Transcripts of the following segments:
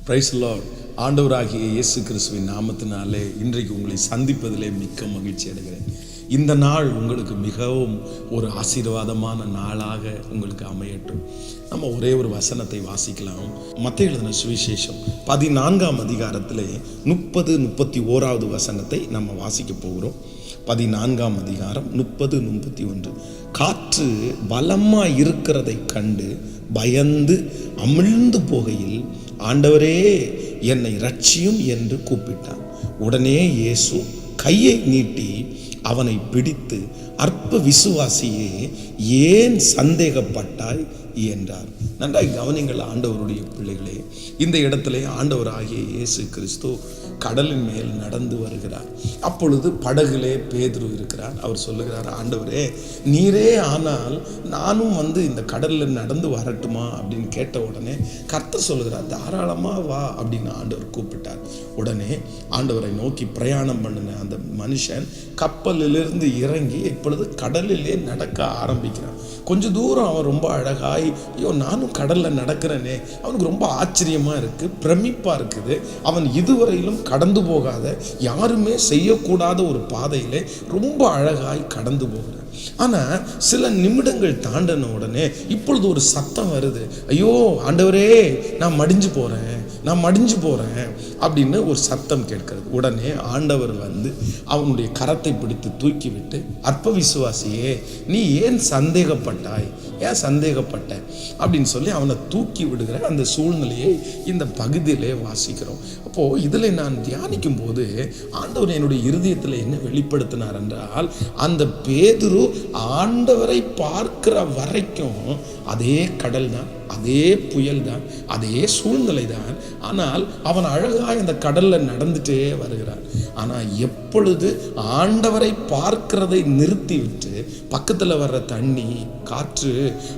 Price Lord. ஆண்டவராகிய இயேசு கிறிஸ்துவின் நாமத்தினாலே இன்றைக்கு உங்களை சந்திப்பதிலே மிக்க மகிழ்ச்சி அடைகிறேன். இந்த நாள் உங்களுக்கு மிகவும் ஒரு ஆசீர்வாதமான நாளாக உங்களுக்கு அமையட்டும். நம்ம ஒரே ஒரு வசனத்தை வாசிக்கலாம். மத்தேயு எழுதின சுவிசேஷம் 14ஆம் அதிகாரத்திலே 30-31 வசனத்தை நம்ம வாசிக்க போகிறோம். 14ஆம் அதிகாரம் 30-31. காற்று பலமாய் இருக்கிறதை கண்டு பயந்து அமிழ்ந்து போகையில், ஆண்டவரே என்னை ரட்சியும் என்று கூப்பிட்டான். உடனே இயேசு கையை நீட்டி அவனை பிடித்து, அற்ப விசுவாசியே, ஏன் சந்தேகப்பட்டாய் என்றார். நன்றாய் கவனிங்கள் ஆண்டவருடைய பிள்ளைகளே. இந்த இடத்திலே ஆண்டவராகிய இயேசு கிறிஸ்து கடலின் மேல் நடந்து வருகிறார். அப்பொழுது படகுலே பேதுரு இருக்கிறார். அவர் சொல்லுகிறார், ஆண்டவரே நீரே ஆனால் நானும் இந்த கடலில் நடந்து வரட்டுமா அப்படின்னு கேட்ட உடனே கர்த்தர் சொல்லுகிறார், தாராளமா வா அப்படின்னு ஆண்டவர் கூப்பிட்டார். உடனே ஆண்டவரை நோக்கி பிரயாணம் பண்ணின அந்த மனுஷன் கப்பலிலிருந்து இறங்கி இப்பொழுது கடலிலே நடக்க ஆரம்பிக்கிறான். கொஞ்ச தூரம் அவன் ரொம்ப அழகாய், ஐயோ நானும் கடலில் நடக்கிறேனே, அவனுக்கு ரொம்ப ஆச்சரியமாக இருக்குது, பிரமிப்பாக இருக்குது. அவன் இதுவரையிலும் கடந்து போகாத, யாருமே செய்யக்கூடாத ஒரு பாதையிலே ரொம்ப அழகாய் கடந்து போகிறான். ஆனால் சில நிமிடங்கள் தாண்டின உடனே இப்பொழுது ஒரு சத்தம் வருது, ஐயோ ஆண்டவரே நான் மடிஞ்சு போகிறேன் அப்படின்னு ஒரு சத்தம் கேட்கிறது. உடனே ஆண்டவர் அவனுடைய கரத்தை பிடித்து தூக்கிவிட்டு, அற்ப விசுவாசியே நீ ஏன் சந்தேகப்பட்ட அப்படின்னு சொல்லி அவனை தூக்கி விடுகிற அந்த சூழ்நிலையை இந்த பகுதியிலே வாசிக்கிறோம். அப்போது இதில் நான் தியானிக்கும் போது ஆண்டவர் என்னுடைய இருதயத்தில் என்ன வெளிப்படுத்தினார் என்றால், அந்த பேதுரு ஆண்டவரை பார்க்கிற வரைக்கும் அதே கடல் தான், அதே புயல் தான், அதே சூழ்நிலை தான். ஆனால் அவன் அழகாக இந்த கடலில் நடந்துட்டே வருகிறான். ஆனால் எப்பொழுது ஆண்டவரை பார்க்கிறதை நிறுத்திவிட்டு பக்கத்தில் வர்ற தண்ணி, காற்று,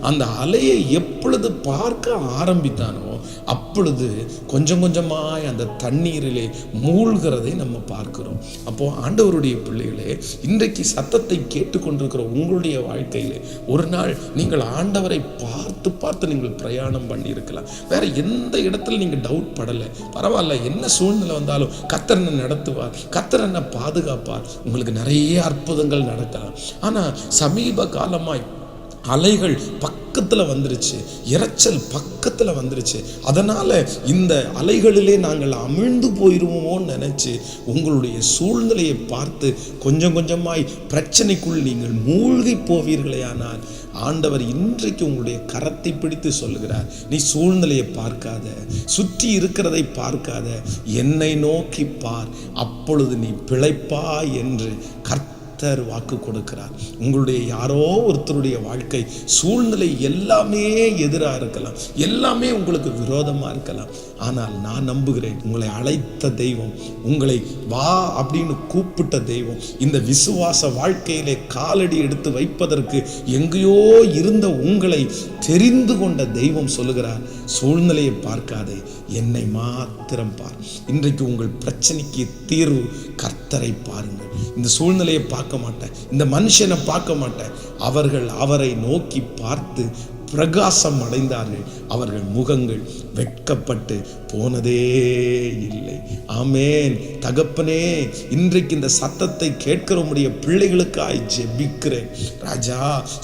அந்த அலையை எப்பொழுது பார்க்க ஆரம்பித்தானோ அப்பொழுது கொஞ்சம் கொஞ்சமாய் அந்த தண்ணீரிலே மூழ்கிறதை நம்ம பார்க்கிறோம். அப்போ ஆண்டவருடைய பிள்ளைகளே, இன்றைக்கு சத்தத்தை கேட்டுக்கொண்டிருக்கிற உங்களுடைய வாழ்க்கையிலே ஒரு நாள் நீங்கள் ஆண்டவரை பார்த்து நீங்கள் பிரயாணம் பண்ணி இருக்கலாம். வேற எந்த இடத்துல நீங்க டவுட் படலை, பரவாயில்ல, என்ன சூழ்நிலை வந்தாலும் கர்த்தர் என்ன நடத்துவார், கர்த்தர் என்ன பாதுகாப்பார், உங்களுக்கு நிறைய அற்புதங்கள் நடக்கலாம். ஆனா சமீப காலமாய் அலைகள் பக்கத்தில் வந்துருச்சு, இரைச்சல் பக்கத்தில் வந்துருச்சு. அதனால இந்த அலைகளிலே நாங்கள் அமிழ்ந்து போயிடுவோமோன்னு நினைச்சு உங்களுடைய சூழ்நிலையை பார்த்து கொஞ்சம் கொஞ்சமாய் பிரச்சனைக்குள் நீங்கள் மூழ்கி போவீர்களே. ஆனால் ஆண்டவர் இன்றைக்கு உங்களுடைய கரத்தை பிடித்து சொல்லுகிறார், நீ சூழ்நிலையை பார்க்காத, சுற்றி இருக்கிறதை பார்க்காத, என்னை நோக்கி பார், அப்பொழுது நீ பிழைப்பா என்று வாக்கு கொடுக்கிறார். உங்களுடைய யாரோ ஒருத்தருடைய வாழ்க்கை சூழ்நிலை எல்லாமே எதிராக இருக்கலாம், எல்லாமே உங்களுக்கு விரோதமா இருக்கலாம். ஆனால் நான் நம்புகிறேன், உங்களை அழைத்த தெய்வம், உங்களை வா அப்படின்னு கூப்பிட்ட தெய்வம், இந்த விசுவாச வாழ்க்கையிலே காலடி எடுத்து வைப்பதற்கு எங்கேயோ இருந்த உங்களை தெரிந்து கொண்ட தெய்வம் சொல்லுகிறார், சூழ்நிலையை பார்க்காதே, என்னை மாத்திரம் பார். இன்றைக்கு உங்கள் பிரச்சனைக்கு தீர்வு கர்த்தரை பாருங்கள். இந்த சூழ்நிலையை பார்க்க மாட்டேன், இந்த மனுஷனை பார்க்க மாட்டேன். அவர்கள் அவரை நோக்கி பார்த்து பிரகாசம் அடைந்தார்கள், அவர்கள் முகங்கள் வெட்கப்பட்டு போனதே இல்லை. ஆமேன். தகப்பனே, இன்றைக்கு இந்த சத்தத்தை கேட்கிறவருடைய பிள்ளைகளுக்காய் ஜெபிக்கிறேன் ராஜா.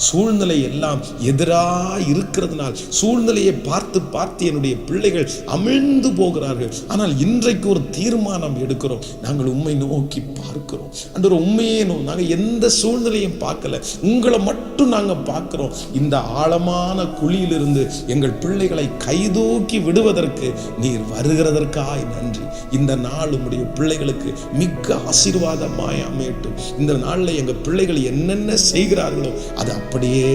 சூழ்நிலை எல்லாம் எதிராக இருக்கிறதுனால் சூழ்நிலையை பார்த்து என்னுடைய பிள்ளைகள் அமிழ்ந்து போகிறார்கள். ஆனால் இன்றைக்கு ஒரு தீர்மானம் எடுக்கிறோம், நாங்கள் உம்மை நோக்கி பார்க்கிறோம். அந்த உண்மையே நாங்கள் எந்த சூழ்நிலையும் பார்க்கல, உங்களை மட்டும் நாங்கள் பார்க்கிறோம். இந்த ஆழமான குழியிலிருந்து எங்கள் பிள்ளைகளை கைதூக்கி விடுவதற்கு நீர் வருகிறதற்காய் நன்றி. இந்த நாள் உம்முடைய பிள்ளைகளுக்கு மிக ஆசீர்வாதமாய் அமையட்டும். இந்த நாளில் எங்கள் பிள்ளைகள் என்னென்ன செய்கிறார்களோ அது அப்படியே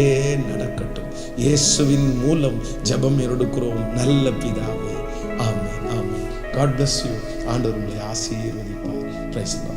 நடக்கட்டும். இயேசுவின் மூலம் ஜெபம் எடுக்கிறோம் நல்ல பிதாவே. ஆமென், ஆமென். God bless you. ஆண்டவர் உங்களை ஆசீர்வதிப்பார். Praise the Lord.